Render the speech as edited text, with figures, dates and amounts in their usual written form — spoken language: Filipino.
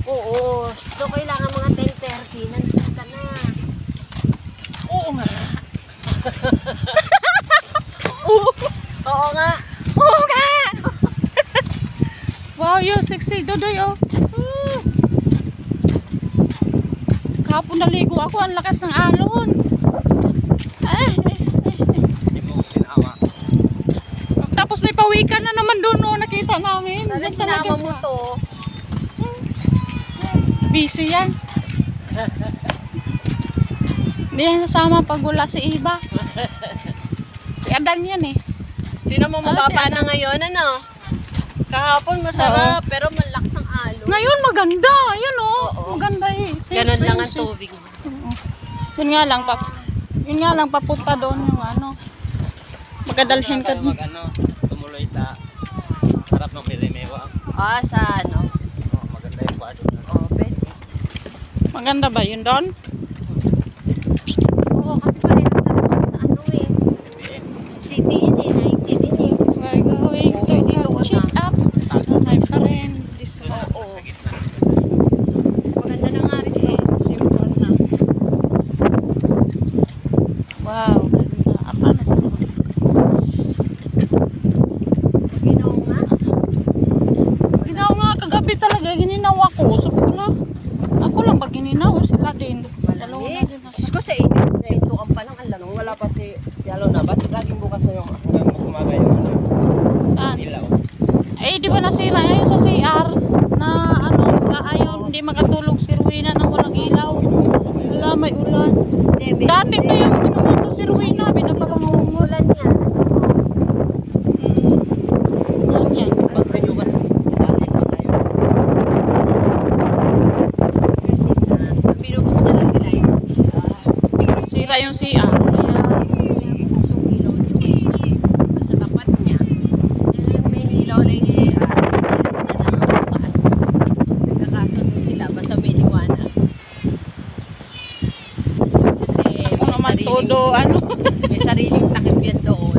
Oo. So, kailangan mga 10:30. Nandiyan ka na. Oo nga. Oo nga. Oo nga. Wow, yung sexy Dodoy, oh. Kahapon naligo ako, ang lakas ng alon. Tapos may pawikan na naman doon, oh, nakita namin. Sana sinama mo to. Busy yan. Hindi yan sasama pag wala si Iba. Si Adan yan eh. Tinan mo, mababa na ngayon, ano? Kahapon masarap, pero malakas ang alon. Ngayon maganda, yun oh. Maganda eh. Ganun lang ang tubig. Yun nga lang, papunta doon yung ano. Magadalhin ka doon. Tumuloy sa harap ng Mirimewa. Ah, sa ano? Maganda yung kwadro na. Oo, pwede. Maganda ba yun doon? Oo, kasi parehas lang sa ano eh. City in eh, 90 din eh. We're going to check up my friend. This one. Oo. Sa gitna. Mas maganda na nga rin eh. Simple na. Wow, ganda. Apa na? Ginaw nga. Ginaw nga, kagabi talaga gininaw ako. Sabi ko na, ako lang ba gininaw? Sila din. Dalawa na din. Diyos ko sa inyo. Pintuan pa lang ang lanong. Wala pa si Alona. Ba't laging bukas na yung hanggang umaga yung ano? Saan? Ilaw. Eh, di ba nasira yun sa CR na ano, ayaw, hindi makatulog si Ruina nang walang ilaw. Wala, may ulan. Dati pa yung minumoto si Ruina, Ulan binapakangungol. niya. Yan yan. Pag sa inyo kasi dati pa tayo. Kasi binubuksan lang nila yung Sira yung CR. Kaya, pusong ilaw niya eh. Sa tapat niya. Yan lang may ilaw na yung CR. Sila na lang ang bukas. Nagkakasundo sila. Basta may liwanag. So, ako naman todo, ano. may sariling takip yan doon.